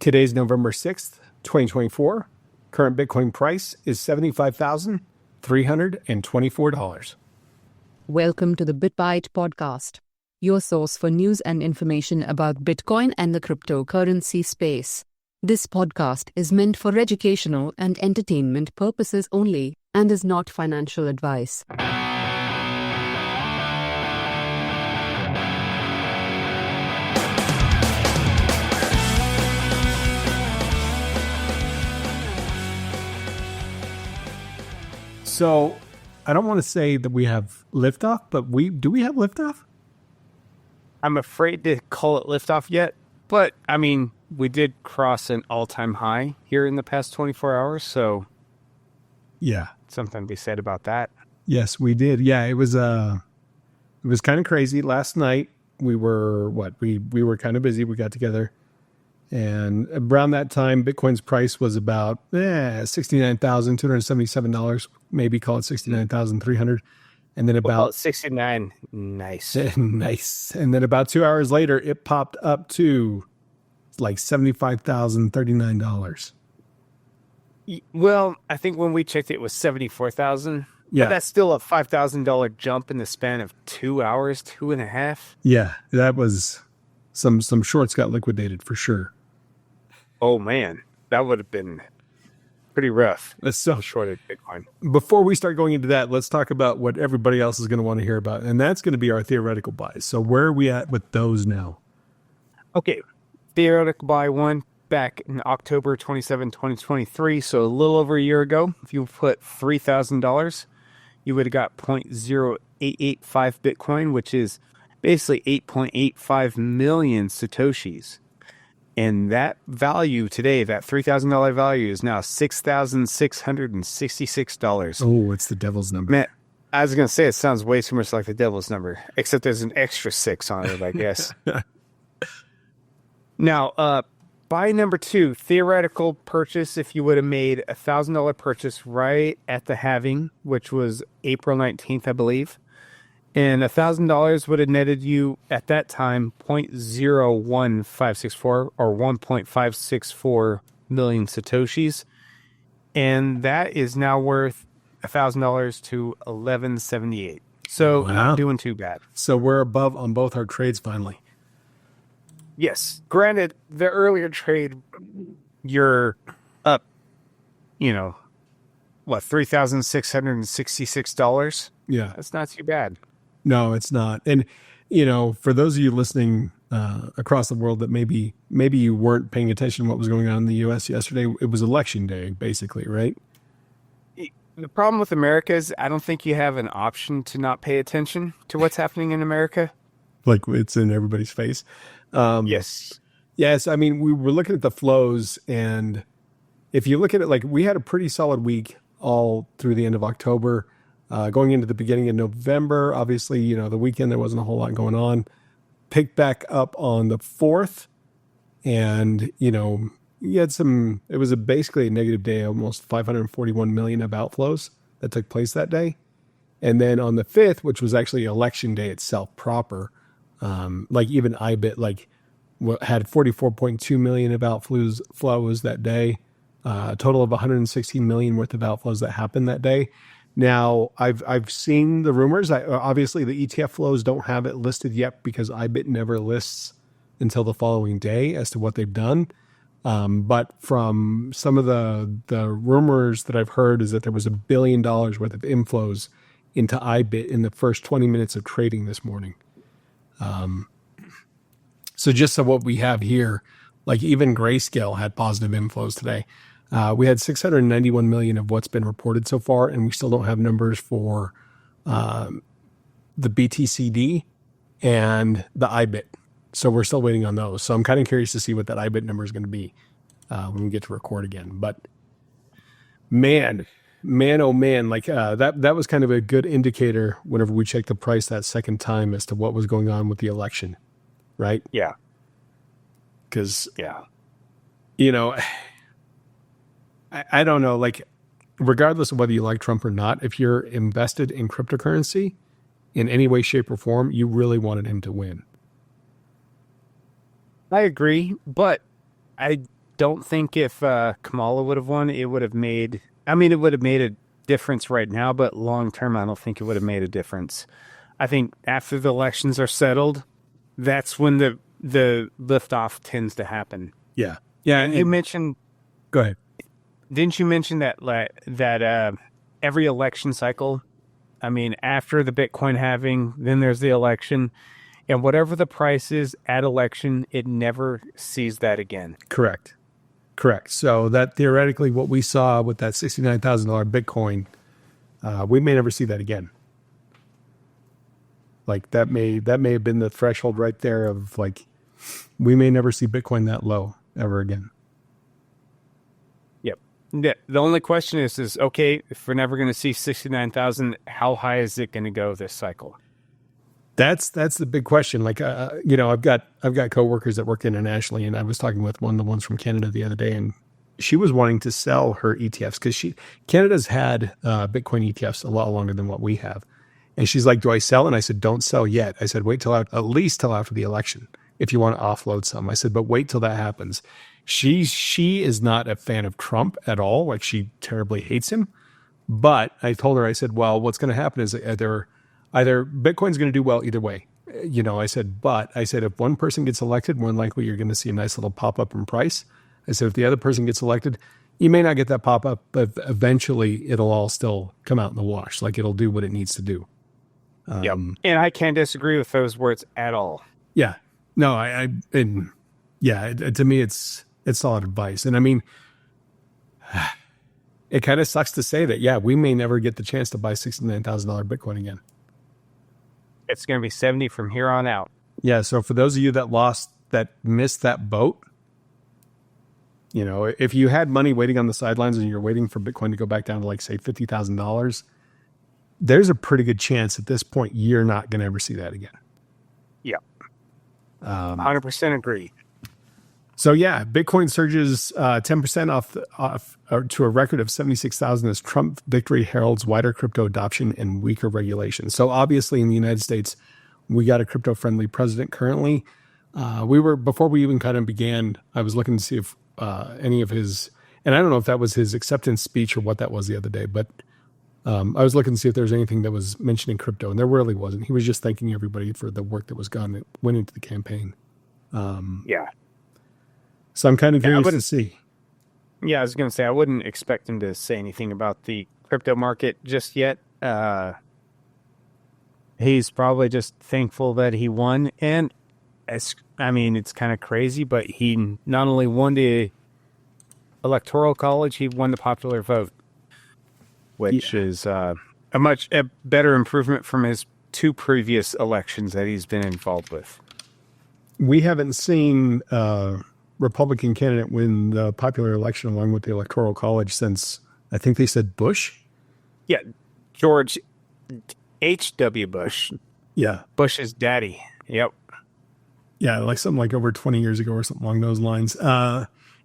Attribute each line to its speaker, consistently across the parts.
Speaker 1: Today's November 6th, 2024. Current Bitcoin price is $75,324.
Speaker 2: Welcome to the BitBite podcast, your source for news and information about Bitcoin and the cryptocurrency space. This podcast is meant for educational and entertainment purposes only and is not financial advice.
Speaker 1: So, I don't want to say that we have liftoff, but do we have liftoff?
Speaker 3: I'm afraid to call it liftoff yet, but I mean, we did cross an all-time high here in the past 24 hours, so
Speaker 1: yeah,
Speaker 3: something to be said about that.
Speaker 1: Yes, we did. Yeah, it was kind of crazy. Last night we were we were kind of busy. We got together, and around that time, Bitcoin's price was about $69,277. Maybe call it $69,300, and then about
Speaker 3: 69. Nice,
Speaker 1: nice. And then about 2 hours later, it popped up to like $75,039.
Speaker 3: Well, I think when we checked, it was 74,000.
Speaker 1: Yeah,
Speaker 3: but that's still a $5,000 jump in the span of 2 hours, 2.5.
Speaker 1: Yeah, that was some shorts got liquidated for sure.
Speaker 3: Oh man, that would have been pretty rough.
Speaker 1: That's so
Speaker 3: shorted Bitcoin.
Speaker 1: Before we start going into that, let's talk about what everybody else is going to want to hear about, and that's going to be our theoretical buys. So where are we at with those now?
Speaker 3: Okay, theoretical buy one back in October 27, 2023, so a little over a year ago. If you put $3,000, you would have got 0.0885 Bitcoin, which is basically 8.85 million Satoshis. And that value today, that $3,000 value, is now $6,666.
Speaker 1: Oh, it's the devil's number.
Speaker 3: Man, I was going to say, it sounds way too much like the devil's number, except there's an extra 6 on it, I guess. Now, buy number 2, theoretical purchase, if you would have made a $1,000 purchase right at the halving, which was April 19th, I believe. And $1,000 would have netted you at that time 0.01564 or 1.564 million Satoshis. And that is now worth $1,000 to $11.78. So not doing too bad.
Speaker 1: So we're above on both our trades finally.
Speaker 3: Yes. Granted, the earlier trade, you're up, $3,666.
Speaker 1: Yeah.
Speaker 3: That's not too bad.
Speaker 1: No, it's not. And, for those of you listening across the world that maybe you weren't paying attention to what was going on in the U.S. yesterday, it was election day, basically, right?
Speaker 3: The problem with America is I don't think you have an option to not pay attention to what's happening in America.
Speaker 1: Like it's in everybody's face.
Speaker 3: Yes.
Speaker 1: Yes. I mean, we were looking at the flows, and if you look at it, like we had a pretty solid week all through the end of October. Going into the beginning of November, obviously, the weekend, there wasn't a whole lot going on. Picked back up on the 4th. And, you had it was basically a negative day, almost 541 million of outflows that took place that day. And then on the 5th, which was actually election day itself proper, like even IBIT, had 44.2 million of outflows that day. A total of 116 million worth of outflows that happened that day. Now, I've seen the rumors. Obviously, the ETF flows don't have it listed yet because IBIT never lists until the following day as to what they've done. But from some of the rumors that I've heard is that there was $1 billion worth of inflows into IBIT in the first 20 minutes of trading this morning. So what we have here, like even Grayscale had positive inflows today. We had 691 million of what's been reported so far, and we still don't have numbers for the BTCD and the IBIT. So we're still waiting on those. So I'm kind of curious to see what that IBIT number is going to be when we get to record again. But man, oh man, that was kind of a good indicator whenever we checked the price that second time as to what was going on with the election, right?
Speaker 3: Yeah.
Speaker 1: Because, I don't know, regardless of whether you like Trump or not, if you're invested in cryptocurrency in any way, shape, or form, you really wanted him to win.
Speaker 3: I agree, but I don't think if Kamala would have won, it would have made. I mean, it would have made a difference right now, but long term, I don't think it would have made a difference. I think after the elections are settled, that's when the liftoff tends to happen.
Speaker 1: Yeah. Yeah.
Speaker 3: And you mentioned.
Speaker 1: Go ahead.
Speaker 3: Didn't you mention that every election cycle? I mean, after the Bitcoin halving, then there's the election, and whatever the price is at election, it never sees that again.
Speaker 1: Correct. So that theoretically, what we saw with that $69,000 Bitcoin, we may never see that again. Like that may have been the threshold right there of like, we may never see Bitcoin that low ever again.
Speaker 3: Yep. The only question is okay, if we're never going to see 69,000, how high is it going to go this cycle?
Speaker 1: That's the big question. Like, I've got coworkers that work internationally, and I was talking with one of the ones from Canada the other day, and she was wanting to sell her ETFs because Canada's had Bitcoin ETFs a lot longer than what we have, and she's like, "Do I sell?" And I said, "Don't sell yet." I said, "Wait till at least till after the election if you want to offload some." I said, "But wait till that happens." She is not a fan of Trump at all. Like she terribly hates him. But I told her, I said, "Well, what's going to happen is either Bitcoin's going to do well either way." I said, if one person gets elected, more than likely you're going to see a nice little pop up in price. I said, if the other person gets elected, you may not get that pop up, but eventually it'll all still come out in the wash. Like it'll do what it needs to do.
Speaker 3: Yep. And I can't disagree with those words at all.
Speaker 1: Yeah. No, to me, it's solid advice. And I mean, it kind of sucks to say that, yeah, we may never get the chance to buy $69,000 Bitcoin again.
Speaker 3: It's going to be 70 from here on out.
Speaker 1: Yeah. So for those of you that missed that boat, if you had money waiting on the sidelines and you're waiting for Bitcoin to go back down to like, say, $50,000, there's a pretty good chance at this point you're not going to ever see that again.
Speaker 3: Yeah. 100% agree.
Speaker 1: So yeah, Bitcoin surges 10% off to a record of 76,000 as Trump victory heralds wider crypto adoption and weaker regulations. So obviously in the United States, we got a crypto-friendly president currently. Before we even kind of began, I was looking to see if any of his, and I don't know if that was his acceptance speech or what that was the other day, but I was looking to see if there was anything that was mentioning crypto, and there really wasn't. He was just thanking everybody for the work that went into the campaign.
Speaker 3: Yeah.
Speaker 1: So I'm kind of curious to see.
Speaker 3: Yeah, I was going to say, I wouldn't expect him to say anything about the crypto market just yet. He's probably just thankful that he won. And it's kind of crazy, but he not only won the electoral college, he won the popular vote, which is a much better improvement from his two previous elections that he's been involved with.
Speaker 1: We haven't seen Republican candidate win the popular election along with the electoral college since, I think they said Bush.
Speaker 3: Yeah, George H.W. Bush.
Speaker 1: Yeah.
Speaker 3: Bush's daddy. Yep.
Speaker 1: Yeah, like something like over 20 years ago or something along those lines.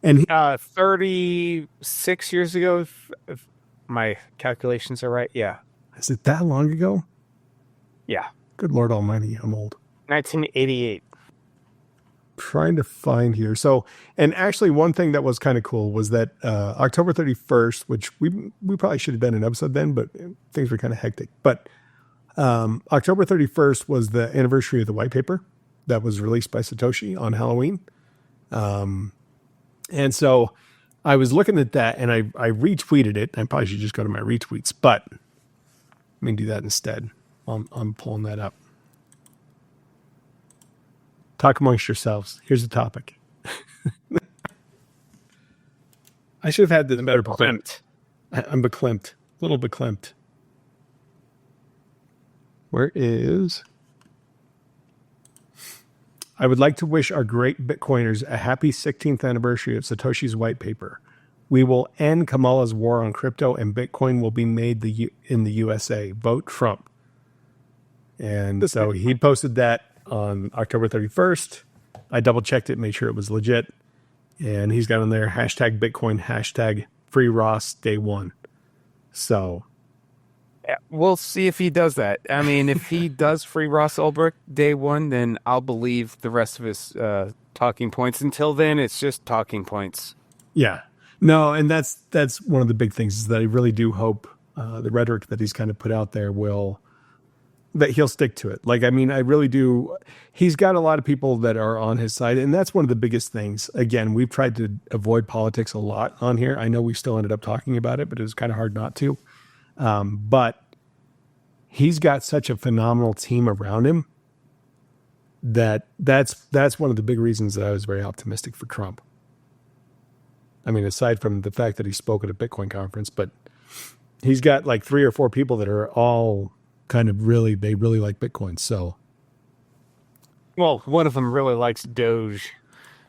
Speaker 1: And
Speaker 3: 36 years ago, if my calculations are right. Yeah.
Speaker 1: Is it that long ago?
Speaker 3: Yeah.
Speaker 1: Good Lord Almighty, I'm old.
Speaker 3: 1988.
Speaker 1: Trying to find here. So, and actually one thing that was kind of cool was that October 31st, which we probably should have done an episode then, but things were kind of hectic. But October 31st was the anniversary of the white paper that was released by Satoshi on Halloween. And so I was looking at that and I retweeted it. I probably should just go to my retweets, but let me do that instead. I'm pulling that up. Talk amongst yourselves. Here's the topic. I should have had this better.
Speaker 3: Beklempt.
Speaker 1: I'm beklempt. A little beklempt. Where is... I would like to wish our great Bitcoiners a happy 16th anniversary of Satoshi's white paper. We will end Kamala's war on crypto and Bitcoin will be made in the USA. Vote Trump. And so he posted that on October 31st. I double checked it, made sure it was legit. And he's got on there hashtag Bitcoin, hashtag free Ross day one. So
Speaker 3: yeah, we'll see if he does that. I mean, if he does free Ross Ulbricht day one, then I'll believe the rest of his talking points. Until then, it's just talking points.
Speaker 1: Yeah. No, and that's one of the big things is that I really do hope the rhetoric that he's kind of put out there will that he'll stick to it. Like, I mean, I really do. He's got a lot of people that are on his side, and that's one of the biggest things. Again, we've tried to avoid politics a lot on here. I know we still ended up talking about it, but it was kind of hard not to. But he's got such a phenomenal team around him that's one of the big reasons that I was very optimistic for Trump. I mean, aside from the fact that he spoke at a Bitcoin conference, but he's got like 3 or 4 people that are all kind of they really like Bitcoin. So,
Speaker 3: Well, one of them really likes Doge,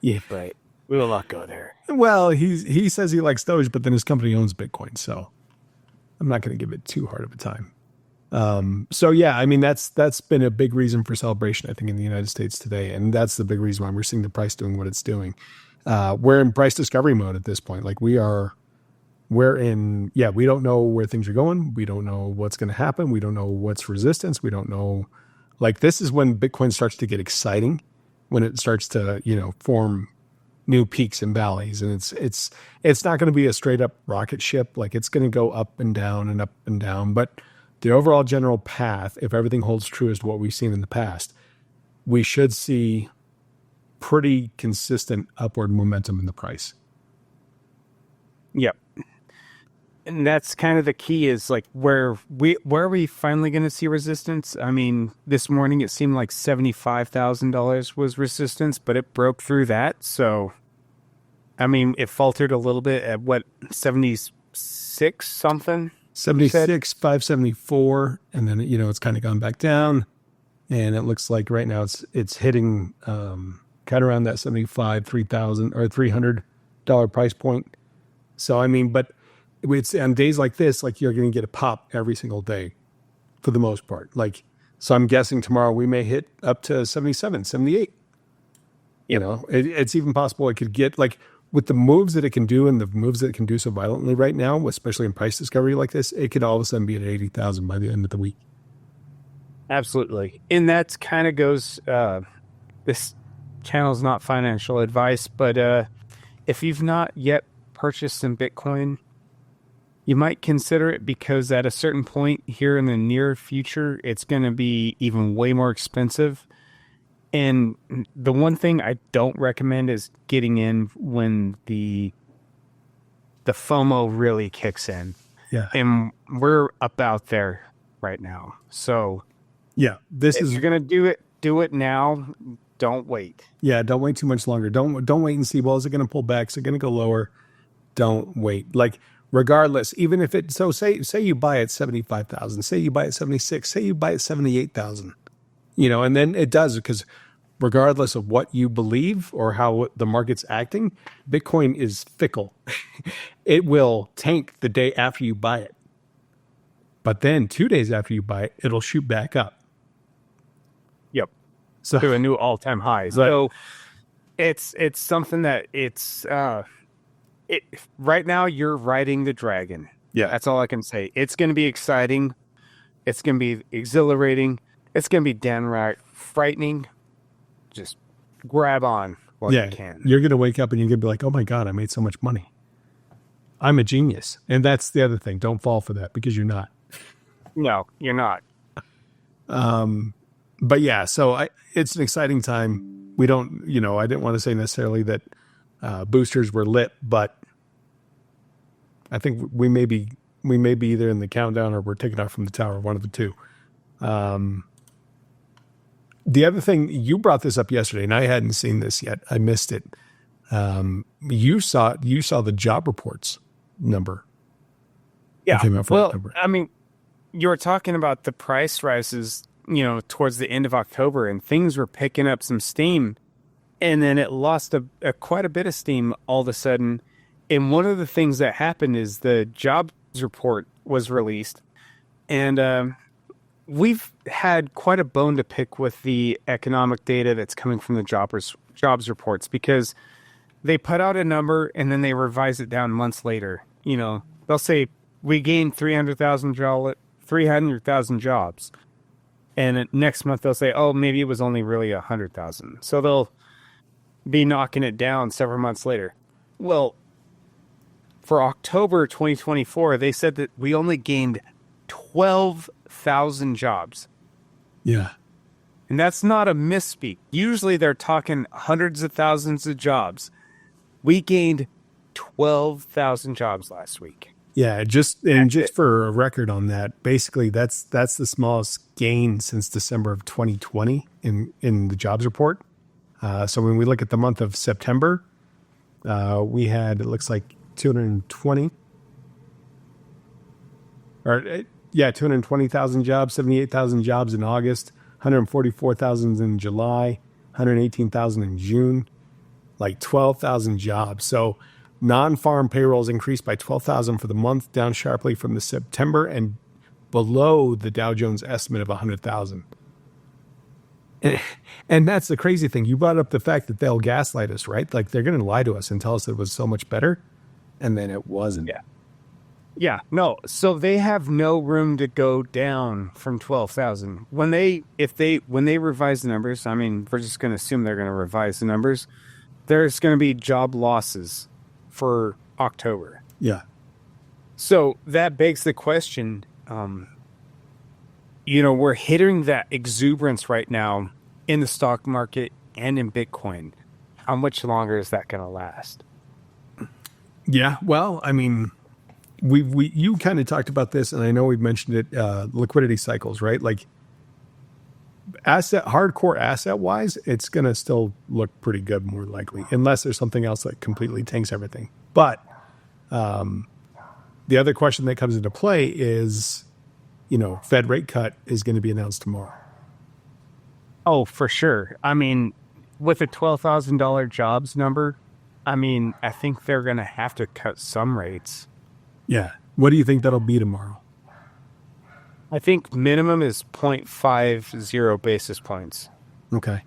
Speaker 1: yeah.
Speaker 3: but we will not go there.
Speaker 1: Well, he says he likes Doge, but then his company owns Bitcoin. So I'm not going to give it too hard of a time. So yeah, I mean, that's been a big reason for celebration, I think, in the United States today. And that's the big reason why we're seeing the price doing what it's doing. We're in price discovery mode at this point. Like we don't know where things are going. We don't know what's going to happen. We don't know what's resistance. We don't know, like, this is when Bitcoin starts to get exciting, when it starts to, form new peaks and valleys. And it's not going to be a straight up rocket ship. Like it's going to go up and down and up and down. But the overall general path, if everything holds true as to what we've seen in the past, we should see pretty consistent upward momentum in the price.
Speaker 3: Yep. And that's kind of the key is like where are we finally going to see resistance? I mean, this morning it seemed like $75,000 was resistance, but it broke through that. So, I mean, it faltered a little bit at what, 76 something?
Speaker 1: 76, 574, and then it's kind of gone back down, and it looks like right now it's hitting kind of around that 75, 3,000 or $300 price point. So I mean, but it's on days like this, like you're going to get a pop every single day for the most part. Like, so I'm guessing tomorrow we may hit up to 77, 78. It's even possible it could get like with the moves that it can do and the moves that it can do so violently right now, especially in price discovery like this, it could all of a sudden be at 80,000 by the end of the week.
Speaker 3: Absolutely. And that kind of goes, this channel is not financial advice, but if you've not yet purchased some Bitcoin, you might consider it because at a certain point here in the near future, it's going to be even way more expensive. And the one thing I don't recommend is getting in when the FOMO really kicks in.
Speaker 1: Yeah.
Speaker 3: And we're about there right now. So
Speaker 1: yeah, if
Speaker 3: you're going to do it now. Don't wait.
Speaker 1: Yeah, don't wait too much longer. Don't wait and see, well, is it going to pull back? Is it going to go lower? Don't wait. Like, regardless, even if it, so say you buy at 75,000, say you buy at 76, say you buy at 78,000, and then it does, because regardless of what you believe or how the market's acting, Bitcoin is fickle. It will tank the day after you buy it. But then 2 days after you buy it, it'll shoot back up.
Speaker 3: Yep.
Speaker 1: So
Speaker 3: to a new all-time high. So it's something that right now you're riding the dragon.
Speaker 1: Yeah.
Speaker 3: That's all I can say. It's going to be exciting. It's going to be exhilarating. It's going to be downright frightening. Just grab on while you can.
Speaker 1: You're going to wake up and you're going to be like, oh my God, I made so much money. I'm a genius. And that's the other thing. Don't fall for that because you're not.
Speaker 3: No, you're not.
Speaker 1: But yeah, so it's an exciting time. We don't, I didn't want to say necessarily that boosters were lit, but I think we may be either in the countdown or we're taking off from the tower, one of the two. The other thing, you brought this up yesterday, and I hadn't seen this yet. I missed it. You saw the job reports number.
Speaker 3: Yeah.
Speaker 1: Came out for October.
Speaker 3: I mean, you were talking about the price rises, towards the end of October, and things were picking up some steam, and then it lost quite a bit of steam all of a sudden. And one of the things that happened is the jobs report was released, and we've had quite a bone to pick with the economic data that's coming from the jobs reports, because they put out a number and then they revise it down months later. They'll say we gained 300,000 jobs. And next month they'll say, oh, maybe it was only really 100,000. So they'll be knocking it down several months later. Well, for October 2024, they said that we only gained 12,000 jobs.
Speaker 1: Yeah.
Speaker 3: And that's not a misspeak. Usually they're talking hundreds of thousands of jobs. We gained 12,000 jobs last week.
Speaker 1: Yeah, just for a record on that, basically that's the smallest gain since December of 2020 in the jobs report. So when we look at the month of September, we had, it looks like 220 220,000 jobs, 78,000 jobs in August, 144,000 in July, 118,000 in June, like 12,000 jobs. So non-farm payrolls increased by 12,000 for the month, down sharply from the September and below the Dow Jones estimate of 100,000. And that's the crazy thing. You brought up the fact that they'll gaslight us, right? Like they're going to lie to us and tell us it was so much better, and then it wasn't.
Speaker 3: Yeah, no. So they have no room to go down from 12,000. When they revise the numbers, I mean, we're just going to assume they're going to revise the numbers. There's going to be job losses for October.
Speaker 1: Yeah.
Speaker 3: So that begs the question, we're hitting that exuberance right now in the stock market and in Bitcoin. How much longer is that going to last?
Speaker 1: Yeah. Well, I mean, you kind of talked about this, and I know we've mentioned it, liquidity cycles, right? Like hardcore asset wise, it's going to still look pretty good, more likely, unless there's something else that completely tanks everything. But the other question that comes into play is, Fed rate cut is going to be announced tomorrow.
Speaker 3: Oh, for sure. I mean, with a $12,000 jobs number, I mean, I think they're going to have to cut some rates.
Speaker 1: Yeah. What do you think that'll be tomorrow?
Speaker 3: I think minimum is 0.50 basis points.
Speaker 1: Okay.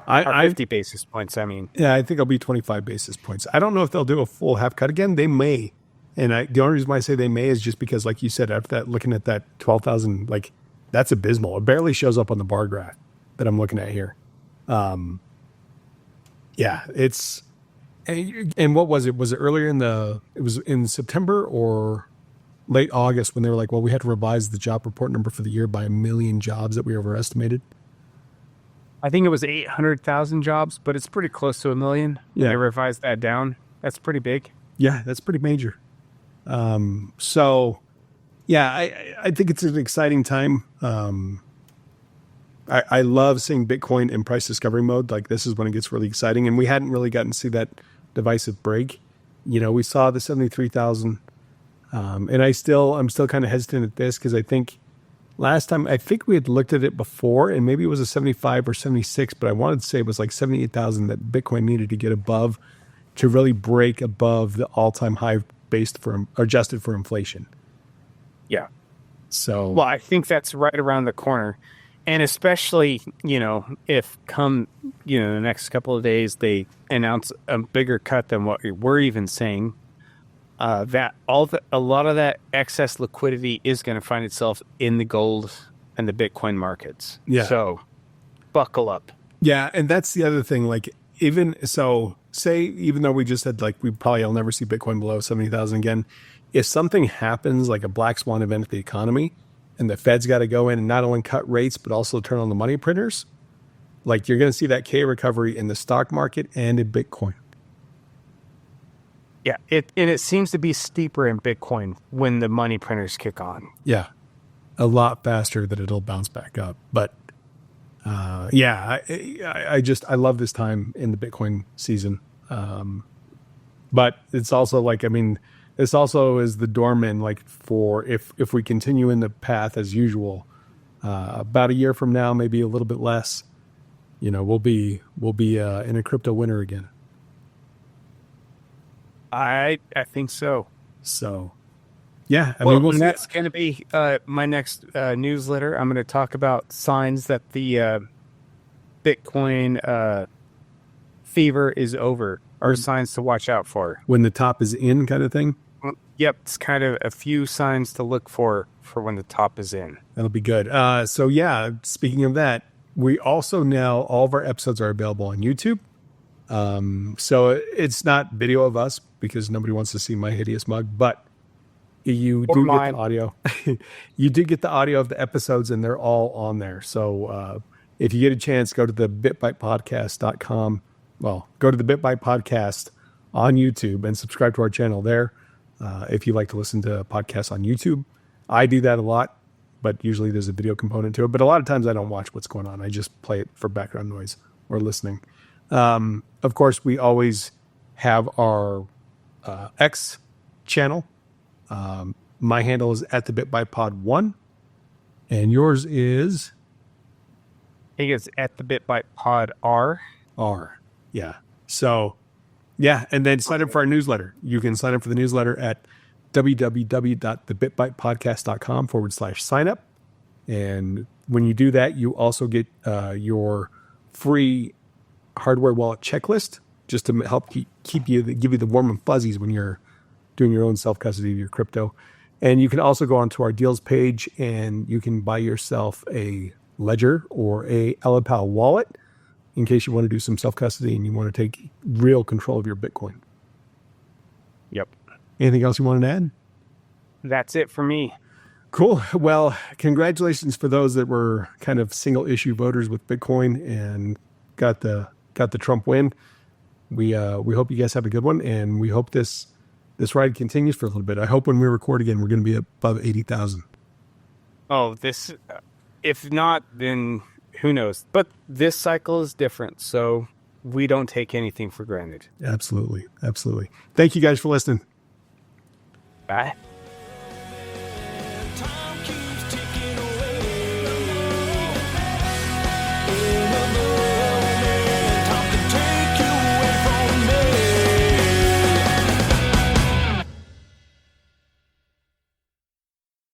Speaker 3: Or 50 basis points, I mean.
Speaker 1: Yeah, I think it'll be 25 basis points. I don't know if they'll do a full half cut again. They may. And the only reason why I say they may is just because, like you said, after that, looking at that 12,000, like, that's abysmal. It barely shows up on the bar graph that I'm looking at here. Yeah, it's... And what was it? Was it earlier it was in September or late August when they were like, well, we had to revise the job report number for the year by 1 million jobs that we overestimated?
Speaker 3: I think it was 800,000 jobs, but it's pretty close to 1 million.
Speaker 1: Yeah.
Speaker 3: They revised that down. That's pretty big.
Speaker 1: Yeah, that's pretty major. So, yeah, I think it's an exciting time. I love seeing Bitcoin in price discovery mode. Like, this is when it gets really exciting. And we hadn't really gotten to see that divisive break. We saw the 73,000. And I'm still kind of hesitant at this because I think last time, I think we had looked at it before and maybe it was a 75 or 76, but I wanted to say it was like 78,000 that Bitcoin needed to get above to really break above the all-time high adjusted for inflation.
Speaker 3: Yeah.
Speaker 1: So,
Speaker 3: well, I think that's right around the corner. And especially, if come, the next couple of days, they announce a bigger cut than what we're even saying, a lot of that excess liquidity is going to find itself in the gold and the Bitcoin markets.
Speaker 1: Yeah.
Speaker 3: So buckle up.
Speaker 1: Yeah. And that's the other thing. Like, even though we just said, like, we probably will never see Bitcoin below 70,000 again. If something happens, like a black swan event at the economy, and the Fed's got to go in and not only cut rates, but also turn on the money printers, like, you're going to see that K recovery in the stock market and in Bitcoin.
Speaker 3: Yeah, it seems to be steeper in Bitcoin when the money printers kick on.
Speaker 1: Yeah, a lot faster that it'll bounce back up. But yeah, I love this time in the Bitcoin season. But it's also like, I mean, this also is the doorman, like, for if we continue in the path as usual, about a year from now, maybe a little bit less, we'll be in a crypto winter again.
Speaker 3: I think so.
Speaker 1: So, yeah, I mean, we'll
Speaker 3: that's going to be my next newsletter. I'm going to talk about signs that the Bitcoin fever is over, or signs to watch out for.
Speaker 1: When the top is in, kind of thing?
Speaker 3: Yep, it's kind of a few signs to look for when the top is in.
Speaker 1: That'll be good. So, yeah, speaking of that, we also now, all of our episodes are available on YouTube. So it's not video of us because nobody wants to see my hideous mug, but you
Speaker 3: Or
Speaker 1: do get
Speaker 3: mine.
Speaker 1: the audio. You do get the audio of the episodes, and they're all on there. So if you get a chance, go to the bitbytepodcast.com. Well, go to the Bitbyte Podcast on YouTube and subscribe to our channel there. If you like to listen to podcasts on YouTube, I do that a lot, but usually there's a video component to it. But a lot of times I don't watch what's going on. I just play it for background noise or listening. Of course, we always have our X channel. My handle is at the BitBytePod1, and yours is
Speaker 3: I think it's at the BitByte Pod R.
Speaker 1: R. Yeah. So, yeah, and then sign up for our newsletter. You can sign up for the newsletter at www.thebitbytepodcast.com/sign up. And when you do that, you also get your free hardware wallet checklist just to help give you the warm and fuzzies when you're doing your own self-custody of your crypto. And you can also go onto our deals page and you can buy yourself a Ledger or a LPal wallet in case you want to do some self-custody and you want to take real control of your Bitcoin.
Speaker 3: Yep.
Speaker 1: Anything else you wanted to add?
Speaker 3: That's it for me.
Speaker 1: Cool. Well, congratulations for those that were kind of single issue voters with Bitcoin and got the Trump win. We hope you guys have a good one, and we hope this ride continues for a little bit. I hope when we record again, we're going to be above 80,000.
Speaker 3: Oh, if not, then who knows? But this cycle is different, so we don't take anything for granted.
Speaker 1: Absolutely. Absolutely. Thank you guys for listening.
Speaker 3: Bye.